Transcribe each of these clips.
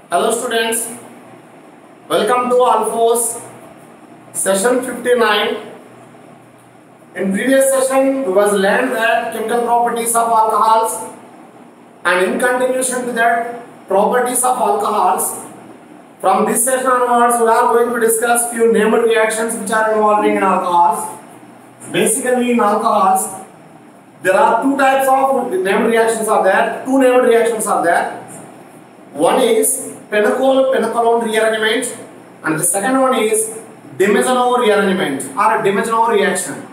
Hello students, welcome to Alphos session 59. In previous session we was learned that chemical properties of alcohols, and in continuation to that properties of alcohols, from this session onwards we are going to discuss few named reactions which are involving in alcohols. Basically in alcohols there are two types of named reactions are there, two named reactions are there. One is penacol-penaclone rearrangement and the second one is Dimazenov rearrangement or Dimazenov reaction.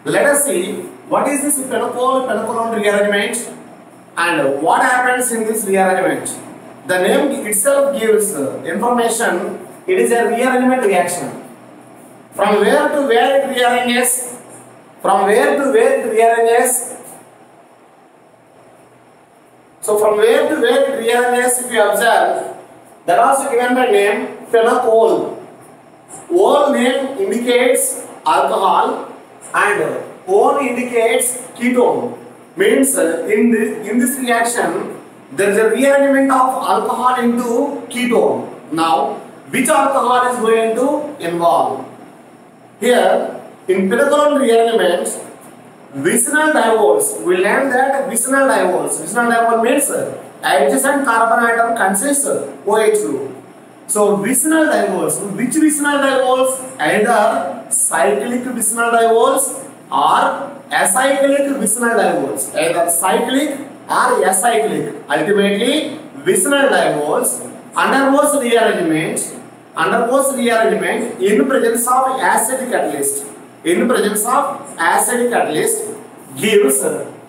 Let us see what is this penacol-penaclone rearrangement and what happens in this rearrangement. The name itself gives information. It is a rearrangement reaction. From where to where it rearranges? From where to where it rearranges? So from where to where it rearranges, if you observe, that also given by name penacol. Ol name indicates alcohol and on indicates ketone. Means in this reaction there is a rearrangement of alcohol into ketone. Now which alcohol is going to involve? Here in penaclone rearrangement, vicinal divols. We learned that vicinal divols. Vicinal divol means adjacent carbon atom consists OH group. So vicinal divols. Which vicinal divols? Either cyclic vicinal divols or acyclic vicinal divols. Either cyclic or acyclic. Ultimately, vicinal divols undergoes rearrangement in presence of acid catalyst. In presence of acid catalyst gives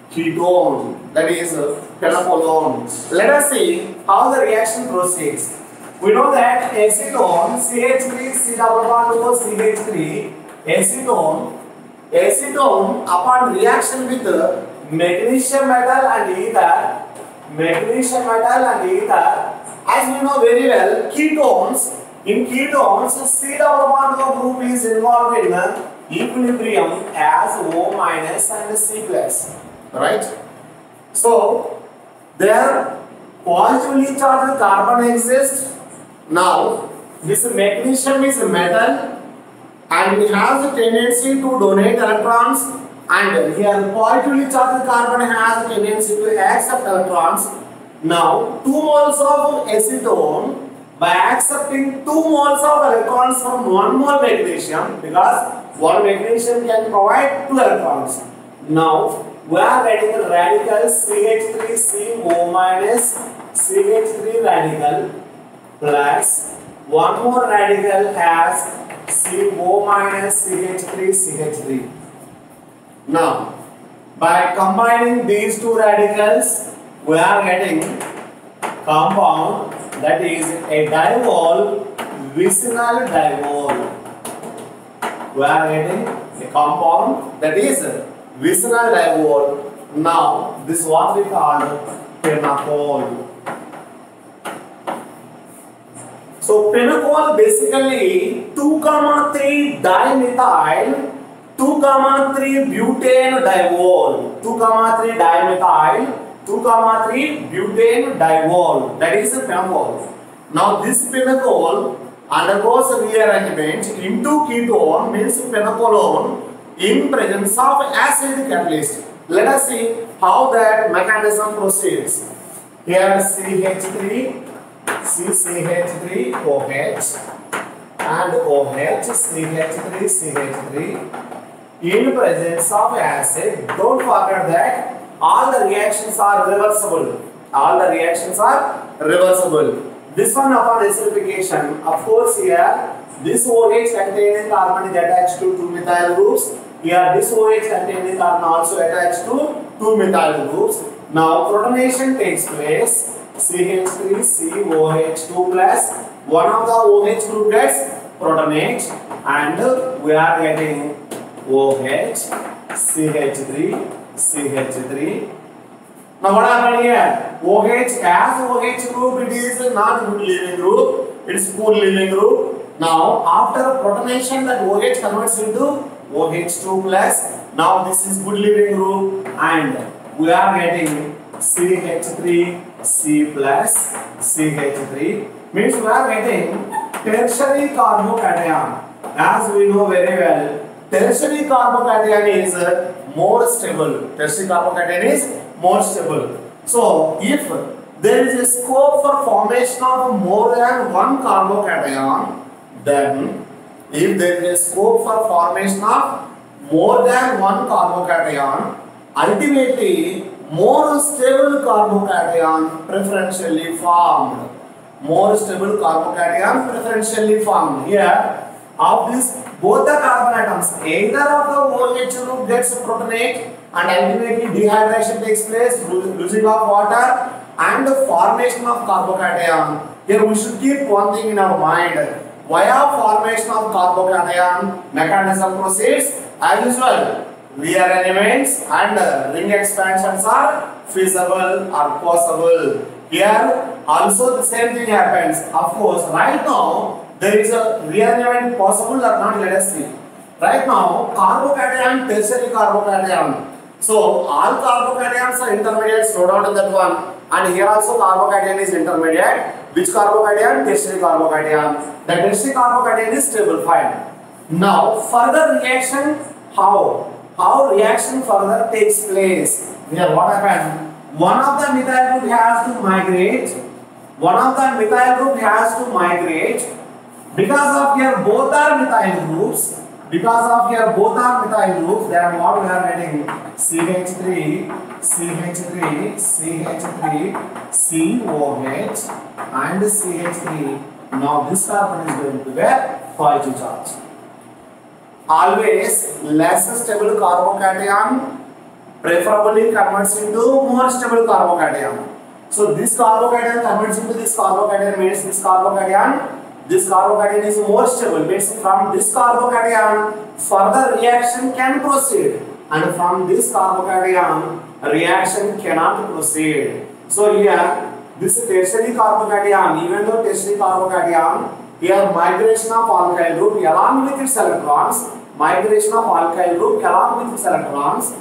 ketone, that is penaclone. Let us see how the reaction proceeds. We know that acetone CH3 C double bond O CH3 acetone upon reaction with magnesium metal and ether, as we know very well, ketones. In ketones, C double bond O group is involved in equilibrium as O minus and C plus, right? So there positively charged carbon exists. Now this magnesium is metal and it has a tendency to donate electrons, and here positively charged carbon has a tendency to accept electrons. Now 2 moles of acetone, by accepting 2 moles of electrons from 1 mole magnesium, because 1 magnesium can provide 2 electrons. Now we are getting a radical CH3CO minus CH3 radical plus 1 more radical as CO minus CH3. Now by combining these two radicals we are getting compound that is a divol, vicinal divol. We are getting a compound that is vicinal divol. Now this is what we call penacol. So penacol basically 2,3 dimethyl 2,3 butane divol, 2,3 dimethyl 2,3 butane divol, that is penacol. Now this penacol undergoes rearrangement into ketone, means penacolone, in presence of acid catalyst. Let us see how that mechanism proceeds. Here CH3, CH3, OH and OH, CH3, in presence of acid. Don't forget that all the reactions are reversible. This one upon acidification, of course here this OH containing carbon is attached to 2 methyl groups. Here this OH containing carbon also attached to 2 methyl groups. Now protonation takes place. CH3COH2 plus one of the OH group gets protonate and we are getting OH, CH3. Now what happened here? OH as OH group, it is not good leaving group, it is poor leaving group. Now after protonation that OH converts into OH2 plus. Now this is good leaving group and we are getting CH3 C plus CH3 means we are getting tertiary carbocation. As we know very well, tertiary carbocation is more stable. Tertiary carbocation is more stable. So if there is a scope for formation of more than one carbocation, then if there is a scope for formation of more than one carbocation, ultimately more stable carbocation preferentially formed. More stable carbocation preferentially formed. Here, of this, both the carbon atoms, either of the OH group gets protonate and ultimately dehydration takes place, losing of water and the formation of carbocation. Here we should keep one thing in our mind. Via formation of carbocation, mechanism proceeds as usual. Rearrangements and ring expansions are feasible or possible. Here also the same thing happens. Of course, right now there is a rearrangement possible or not, let us see. Right now, carbocation, tertiary carbocation. So all carbocations are intermediate, slow down to that one. And here also carbocation is intermediate. Which carbocation? Tertiary carbocation. The tertiary carbocation is stable, fine. Now further reaction, how? How reaction further takes place? Here what happened? One of the methyl group has to migrate. One of the methyl group has to migrate. Because of here both are methyl groups. Because of here both are methyl groups, then what we are getting? CH3, CH3, CH3, COH and CH3. Now this carbon is going to be a positive charge. Always less stable carbocation preferably converts into more stable carbocation. So this carbocation converts into this carbocation means this carbocation is more stable, means from this carbocation further reaction can proceed, and from this carbocation reaction cannot proceed. So here this tertiary carbocation, even though tertiary carbocation, here migration of alkyl group along with its electrons, migration of alkyl group along with its electrons,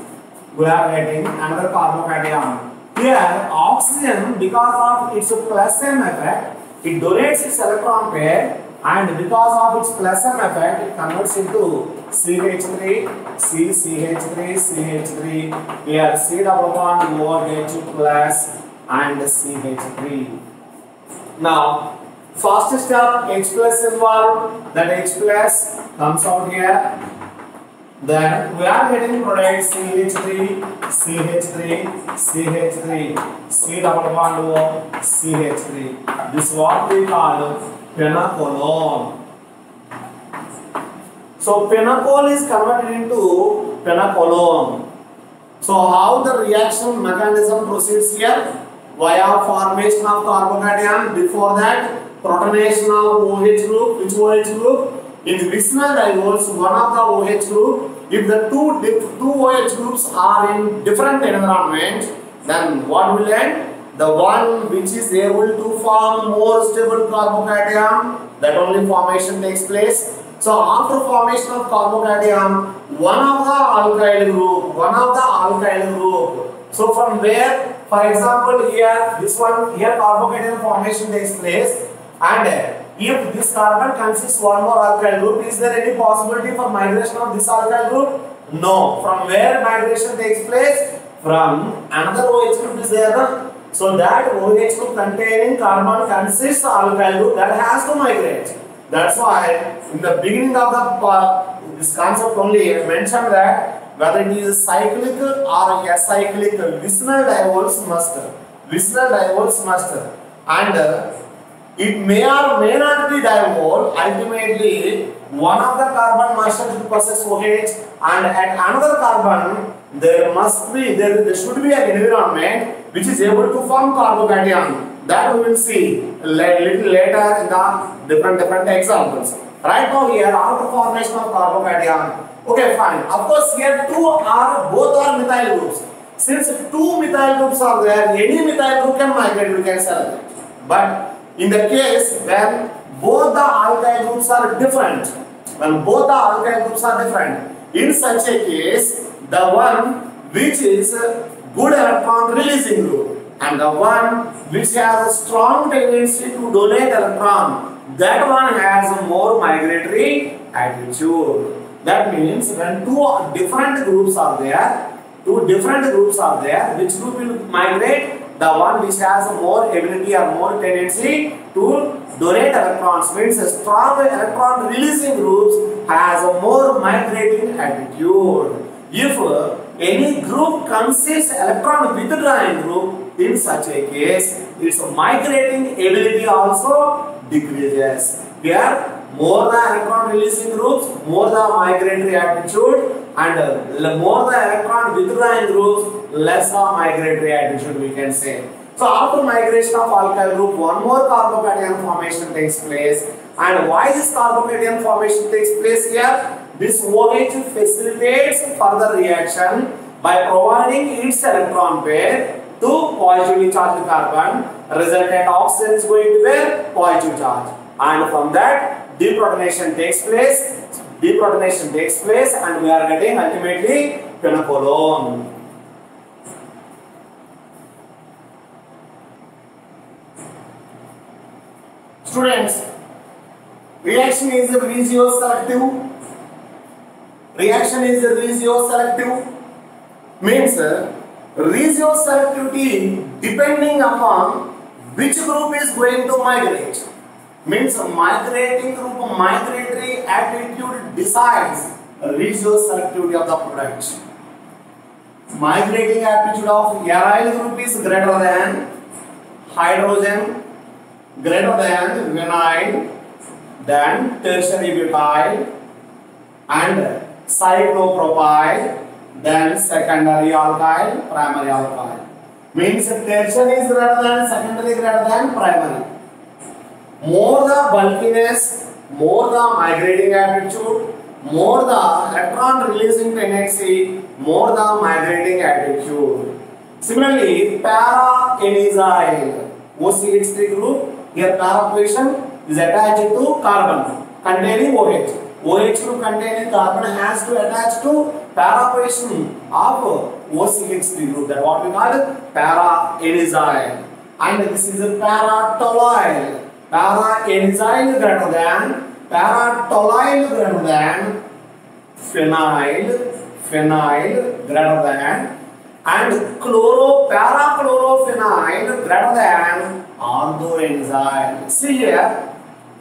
we are getting another carbocation. Here oxygen, because of its plus M effect, it donates its electron pair, and because of its plus M effect, it converts into CH3, CH3, CH3. Here C double bond OH plus and CH3. Now, first step H plus involved, that H plus comes out here. Then we are getting product CH3, CH3, CH3, C double bond O, CH3. This is what we call phenolone. So phenol is converted into phenolone. So how the reaction mechanism proceeds here? Via formation of carbocation. Before that, protonation of OH group. Which OH group? In vicinal diols, one of the OH group. If the two OH groups are in different environment, then what will end? The one which is able to form more stable carbocation, that only formation takes place. So after formation of carbocation, one of the alkyl group. So from where, for example, here this one, here carbocation formation takes place, and if this carbon consists one more alkyl group, is there any possibility for migration of this alkyl group? No. From where migration takes place? From another OH group is there. So that OH group containing carbon consists alkyl group that has to migrate. That's why in the beginning of the this concept only I mentioned that whether it is cyclic or acyclic, vicinal diols must, and it may or may not be diol. Ultimately, one of the carbon must possess OH, and at another carbon there should be an environment which is able to form carbocation. That we will see little later in the different examples. Right now here after formation of carbocation. Okay, fine. Of course here both are methyl groups. Since two methyl groups are there, any methyl group can migrate, we can select. But in the case when both the alkyl groups are different, in such a case, the one which is good electron releasing group, and the one which has a strong tendency to donate electron, that one has a more migratory attitude. That means when two different groups are there, which group will migrate? The one which has a more ability or more tendency to donate electrons, means a strong electron releasing groups has a more migrating attitude. If any group consists electron withdrawing group, in such a case, its migrating ability also decreases. Here, more the electron releasing groups, more the migratory attitude, and more the electron withdrawing groups, less the migratory attitude, we can say. So after migration of alkyl group, one more carbocation formation takes place. And why this carbocation formation takes place here? This OH facilitates further reaction by providing its electron pair to positively charged carbon. Resultant oxygen is going to bear positive charge, and from that deprotonation takes place. And we are getting ultimately quinocolone. Students, reaction is regioselective. Means regioselectivity depending upon which group is going to migrate. Means migrating group, migratory attitude decides regioselectivity of the product. Migrating attitude of aryl group is greater than hydrogen, greater than vinyl, then tertiary butyl, and cyclopropyl, then secondary alkyl, primary alkyl. Means tertiary is greater than, secondary greater than primary. More the bulkiness, more the migrating attitude, more the electron releasing tendency, more the migrating attitude. Similarly, para-NEazyl, OCH3 group, here para position is attached to carbon containing OH. OH group containing carbon has to attach to para position of OCH3 group. That what we call para-NEazyl. And this is a para-toluyl. Para-NEazyl greater than, para-toluyl greater than, phenyl greater than, and para-chlorophenyl greater than ortho-NEazyl. See here,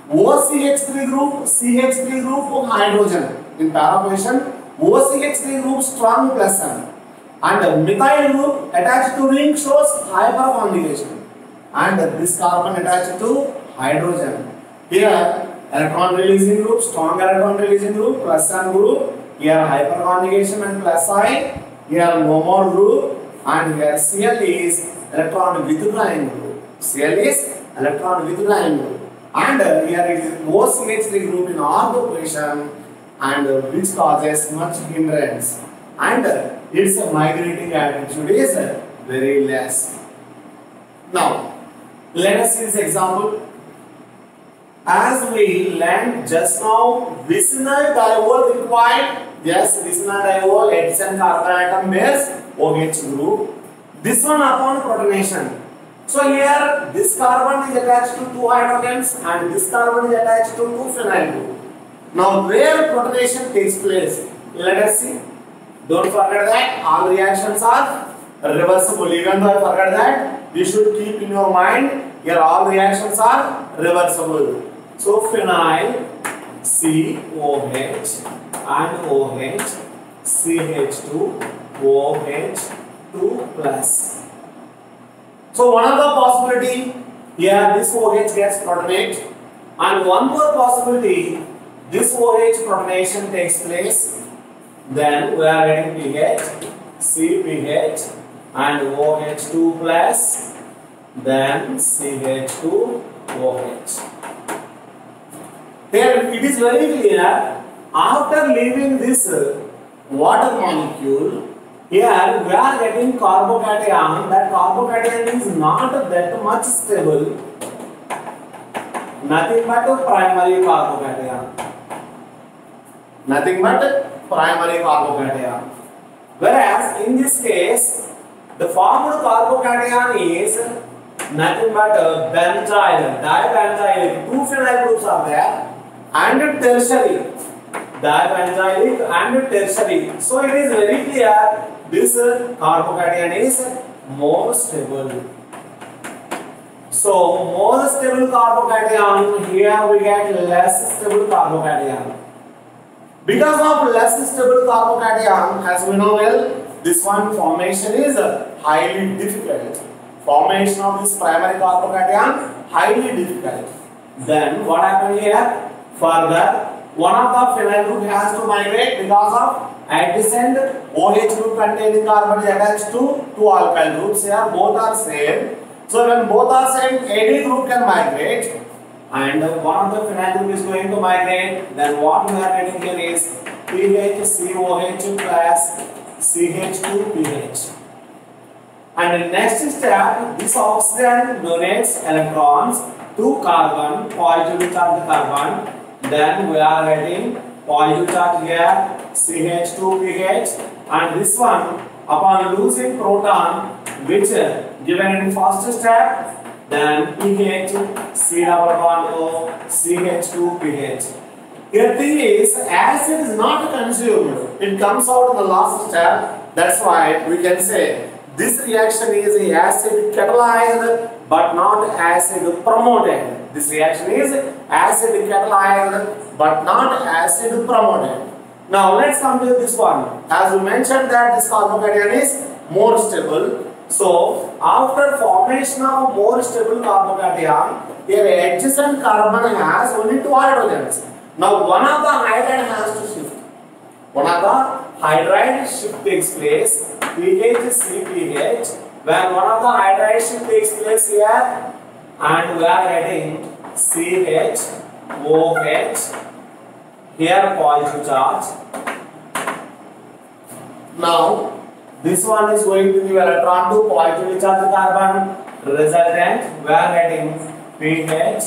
OCH3 group, CH3 group hydrogen in para position, OCH3 group strong plus N, and methyl group attached to ring shows hyperconjugation, and this carbon attached to hydrogen. Here electron releasing group, strong electron releasing group, plus N group, here hyperconjugation and plus I, here no more group, and here Cl is electron withdrawing group. Cl is electron withdrawing group. And here it is OCH3 group in ortho position, and which causes much hindrance, and its migrating attitude is very less. Now, let us see this example. As we learned just now, vicinal diol required. Yes, vicinal diol, Edson carbon atom bears OH group. This one upon protonation. So here this carbon is attached to two hydrogens and this carbon is attached to two phenyl group. Now where protonation takes place? Let us see. Don't forget that all reactions are reversible. Even though I forget that, you should keep in your mind here all reactions are reversible. So phenyl, COH and OH, CH2, OH2 plus. So one of the possibility here this OH gets protonate, and one more possibility this OH protonation takes place. Then we are getting pH, CPH and OH2 plus, then CH2OH. Here it is very clear, after leaving this water molecule, here we are getting carbocation. That carbocation is not that much stable, nothing but a primary carbocation. Nothing but primary carbocation. Whereas in this case, The formed carbocation is nothing but benzyl, dibenzylic. Two phenyl groups are there and tertiary. Dibenzylic and tertiary. So it is very clear this carbocation is more stable. So more stable carbocation, here we get less stable carbocation. Because of less stable carbocation, as we know well, this one formation is highly difficult. Formation of this primary carbocation highly difficult. Then what happened here? Further, one of the phenyl group has to migrate because of adjacent OH group containing carbon is attached to two alkyl groups. Here both are same. So when both are same, AD group can migrate, and one of the phenyl group is going to migrate. Then what we are getting here is PHCOH plus CH2PH. And the next step, this oxygen donates electrons to carbon, positively charged carbon. Then we are getting positive charge here, CH2PH, and this one upon losing proton, which given in first step, then PH, C double bond O, CH2PH. Here thing is, acid is not consumed, it comes out in the last step. That's why we can say this reaction is acid catalyzed but not acid promoted. This reaction is acid catalyzed but not acid promoted. Now let's compare this one. As we mentioned that this carbocation is more stable. So after formation of more stable carbocation, here adjacent carbon has only two hydrogens. Now one of the hydride has to shift. One of the hydride shift takes place, PHCPH. When one of the hydride shift takes place here, and we are getting CHOH, here positive charge. Now this one is going to give electron to positively charged carbon. Resultant, we are getting PH,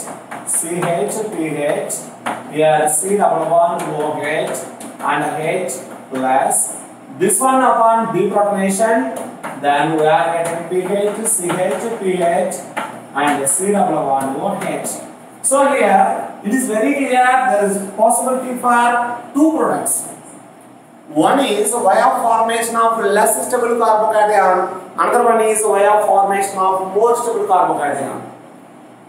CH, PH, here C double bond OH and H plus. This one upon deprotonation, then we are getting PH, CH, PH and C double bond OH. So here it is very clear there is possibility for two products. One is via formation of less stable carbocation, another one is via formation of more stable carbocation.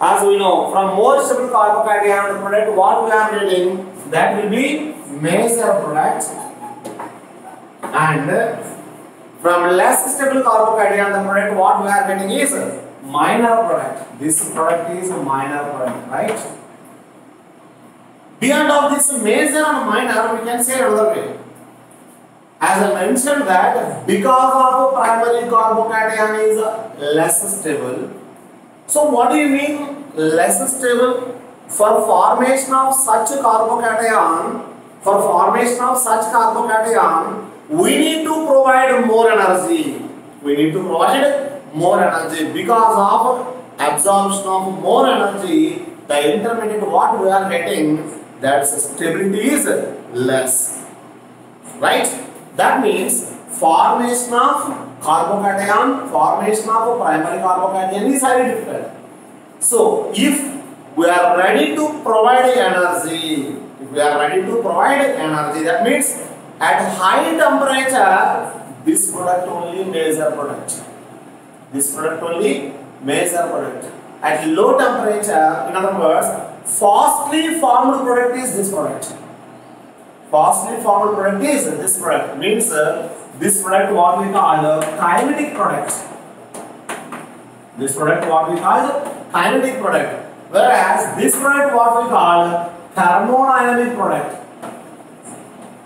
As we know, from more stable carbocation product, what we are getting, that will be major product, and from less stable carbocation the product what we are getting is minor product. This product is a minor product, right? Beyond of this major and minor, we can say another way. As I mentioned that because of primary carbocation is less stable. So what do you mean less stable? For formation of such carbocation, we need to provide more energy. Because of absorption of more energy, the intermediate what we are getting, that stability is less, right? That means formation of carbocation, formation of primary carbocation is highly difficult. So if we are ready to provide energy, that means at high temperature, this product only major product. At low temperature, in other words, fastly formed product is this product. Means this product what we call kinetic product. Whereas this product what we call thermodynamic product.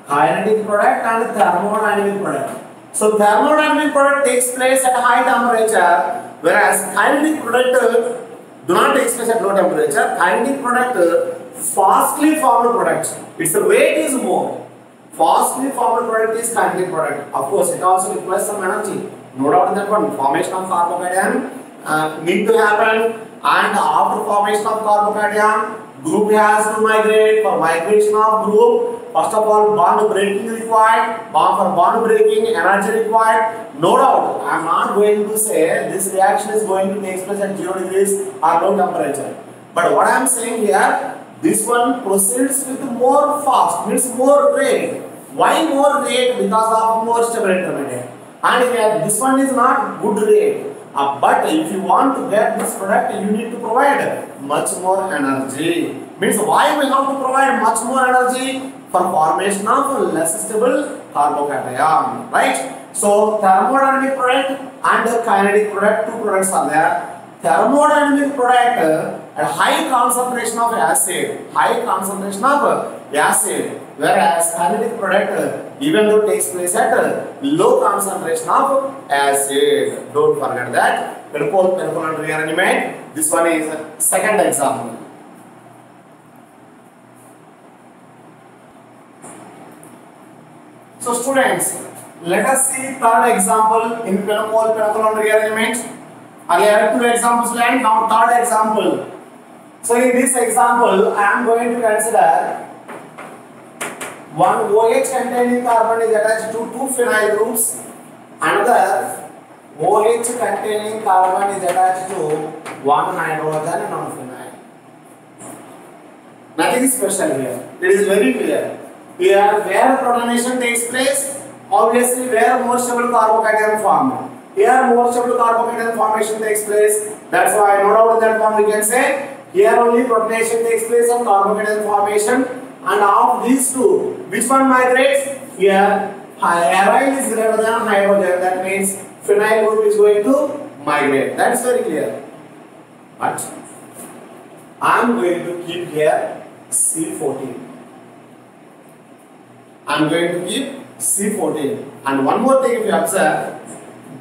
Kinetic product and thermodynamic product. So thermodynamic product takes place at high temperature, whereas kinetic product do not take place at low temperature. Kinetic product fastly formed product. Its weight is more. Fastly formed product is kinetic product. Of course, it also requires some energy. No doubt in that one. Formation of carbocation need to happen, and after formation of carbocation, Group has to migrate. For migration of group, first of all, bond breaking required. For bond breaking, energy required. No doubt, I am not going to say this reaction is going to take place at 0 degrees or low temperature. But what I am saying here, this one proceeds with more fast, means more rate. Why more rate? Because of more stable intermediate. And here, this one is not good rate. But if you want to get this product, you need to provide much more energy. Means why we have to provide much more energy? For formation of less stable carbocation, right? So thermodynamic product and kinetic product, two products are there. Thermodynamic product at high concentration of acid, whereas kinetic product even though takes place at low concentration of acid. Don't forget that. Pellicle rearrangement. This one is second example. So students, let us see third example in Pellicle rearrangement. Earlier two examples and now third example. So in this example, I am going to consider one OH containing carbon is attached to two phenyl groups. Another OH containing carbon is attached to one hydrogen non-phenyl. Nothing special here. It is very clear. Here, where protonation takes place, obviously where more stable carbocation form. Here, more stable carbocation formation takes place. That's why, no doubt in that one we can say here only protonation takes place and carbocation formation. And of these two, which one migrates? Here, aryl is greater than hydrogen. That means phenyl group is going to migrate. That is very clear. But I am going to keep here C14. I am going to keep C14. And one more thing, if you observe,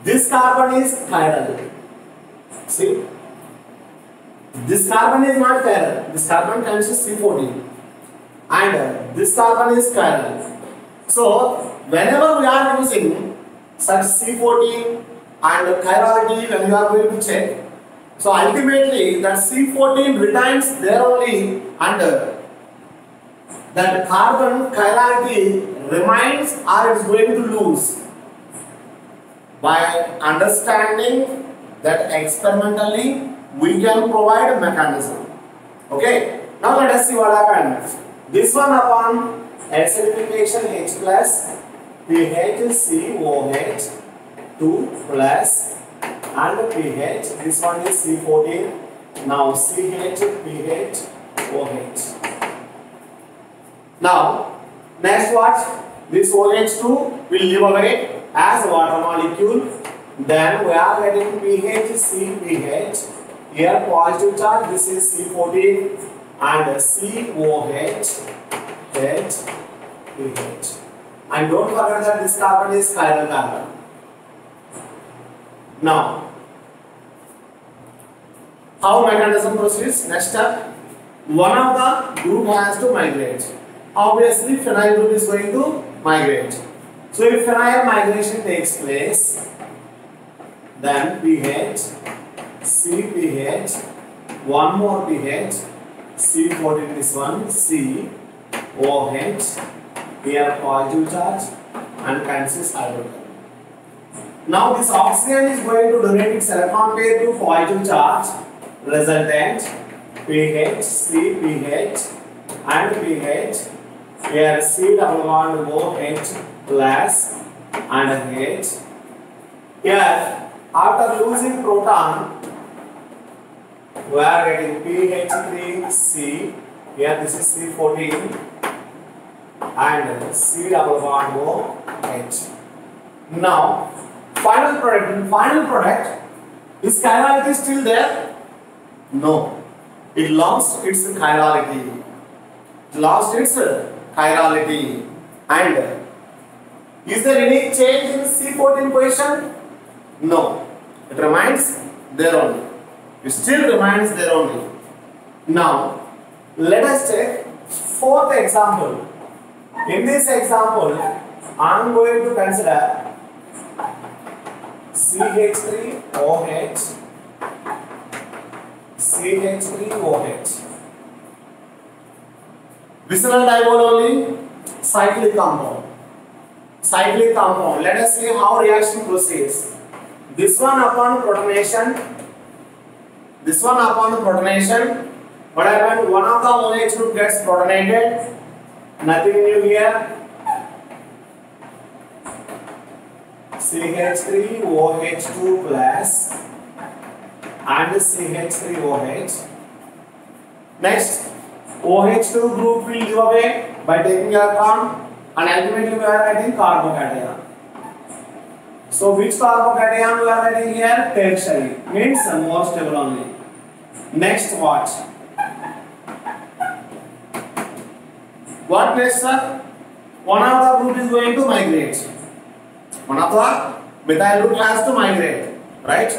this carbon is chiral. See? This carbon is not chiral. This carbon consists C14. And this carbon is chiral. So, whenever we are using such C14 and chirality, when you are going to check, so ultimately that C14 retains there only and that carbon chirality remains or it is going to lose. By understanding that experimentally, we can provide a mechanism. Okay, now let us see what happens. This one upon acidification H plus, PHCOH 2 plus and pH. This one is C14. Now CH, pH, OH. Now, next what? This OH2 will leave away as water molecule. Then we are getting PHC, pH. Here positive charge, this is C14 and COH, H, pH. And don't forget that this carbon is chiral carbon. Now, how mechanism proceeds? Next step, one of the group has to migrate. Obviously, phenyl group is going to migrate. So, if phenyl migration takes place, then pH, CPH, one more pH, C14 this one, C, OH, here positive charge and consists hydrogen. Now this oxygen is going to donate its electron pair to positive charge, resultant pH, CPH and pH, here C double bond OH plus and H. Here after losing proton, we are getting PH3C, here this is C14 and C double bond OH. Now, final product, is chirality still there? No, it lost its chirality. And is there any change in C14 position? No, it remains there only. It still remains there only. Now, let us take fourth example. In this example, I am going to consider CH3OH, CH3OH. Vicinal dipole only, cyclic compound. Cyclic compound. Let us see how reaction proceeds. This one upon protonation. This one upon protonation. What happened? One of the OH group gets protonated. Nothing new here. CH3OH2 plus and CH3OH. Next, OH2 group will give away by taking electron, and ultimately we are getting carbocation. So which carbocation we are getting here? Tertiary, means more stable only. Next, watch. What next, sir? One of the group is going to migrate. One of the methyl group has to migrate, right?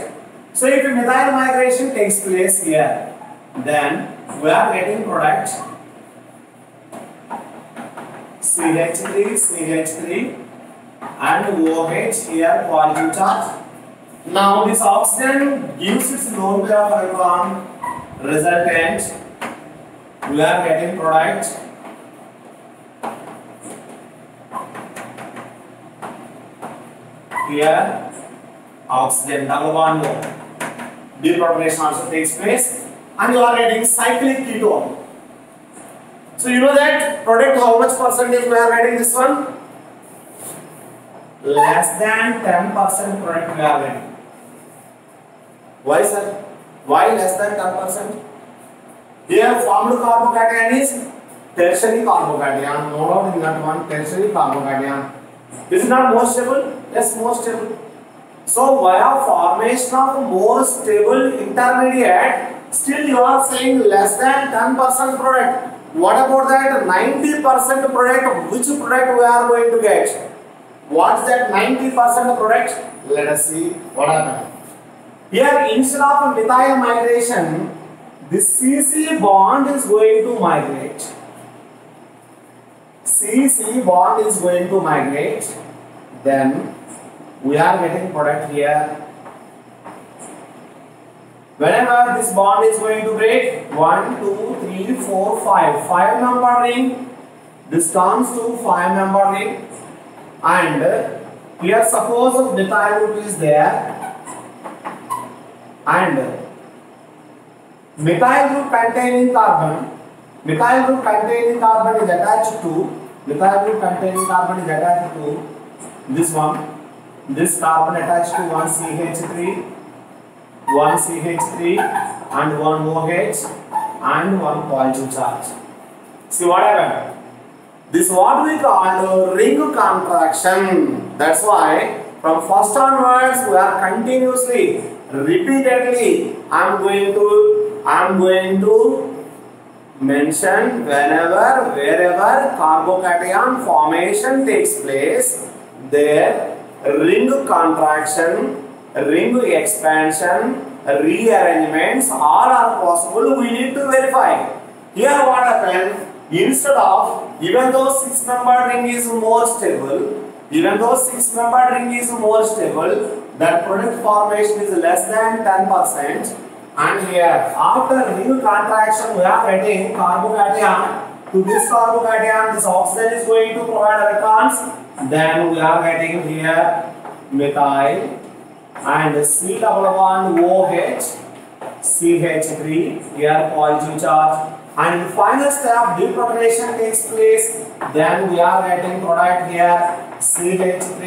So if a methyl migration takes place here, then we are getting product CH3 and OH here positive charge. Now this oxygen gives its lone pair of electron, resultant we are getting product here oxygen double bond deprotonation also takes place, and you are getting cyclic ketone. So you know that product how much percentage we are getting this one? Less than 10% product we are getting. Why, sir? Why less than 10%? Here formed carbocation is tertiary carbocation. No doubt in that one, tertiary carbocation. Is it not more stable? Yes, more stable. So via formation of more stable intermediate, still you are saying less than 10% product. What about that 90% product? Which product we are going to get? What's that 90% product? Let us see what happens. Here instead of methyl migration, this CC bond is going to migrate. CC bond is going to migrate. Then we are getting product here. Whenever this bond is going to break, 1, 2, 3, 4, 5. 5 number ring. This turns to 5 number ring. And here suppose methyl group is there. And methyl group containing carbon. Methyl group containing carbon is attached to. Methyl group containing carbon is attached to this one. This carbon attached to one CH3. One CH3 and one OH and one positive charge. See what happened? This is what we call ring contraction. That's why from first onwards we are continuously, repeatedly, I am going to mention whenever, wherever carbocation formation takes place, there ring contraction, ring expansion, rearrangements all are possible. We need to verify. Here what happened? Instead of, even though 6-membered ring is more stable, that product formation is less than 10%. And here after ring contraction we are getting carbocation. To this carbocation this oxygen is going to provide electrons. Then we are getting here methyl and C double bond OH CH3 here positive charge, and in final step deprotonation takes place. Then we are getting product here CH3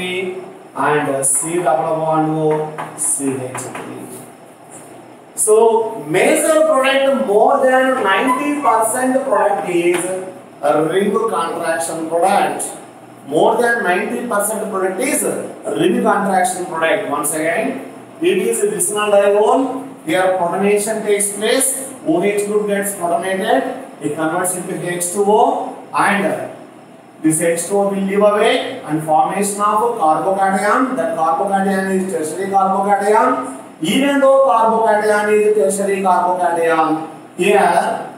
and C double bond O CH3. So major product more than 90% product is a ring contraction product. More than 90% product is ring contraction product. Once again, it is a vicinal dipole. Here protonation takes place. OH group gets protonated. It converts into H2O, and this H2O will leave away and formation of carbocation. That carbocation is tertiary carbocation. Even though carbocation is tertiary carbocation, here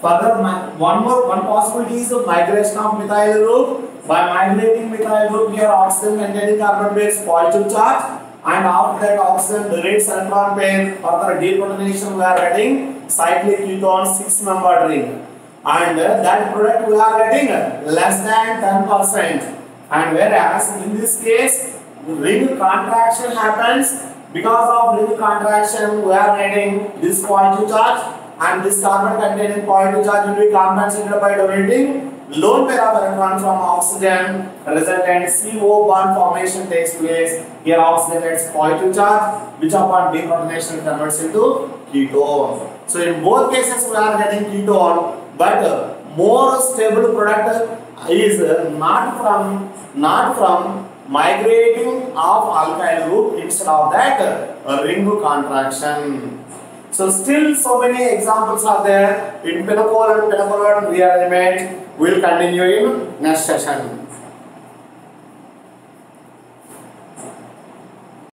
further one possibility is the migration of methyl group. By migrating methyl group, here oxygen containing carbon base positive charge, and after that oxygen donates electron pair. Further deprotonation we are getting cyclic ketone 6-membered ring. and that product we are getting less than 10%. And whereas in this case, ring contraction happens. Because of ring contraction, we are getting this positive charge, and this carbon containing positive charge will be compensated by donating lone pair of electron from oxygen. Resultant CO bond formation takes place. Here oxygen gets positive charge, which upon deprotonation converts into ketone. So in both cases we are getting ketone, but more stable product is not from migrating of alkyl group instead of that ring contraction. So still so many examples are there in pinocol and pinacolone rearrangement. We will continue in next session.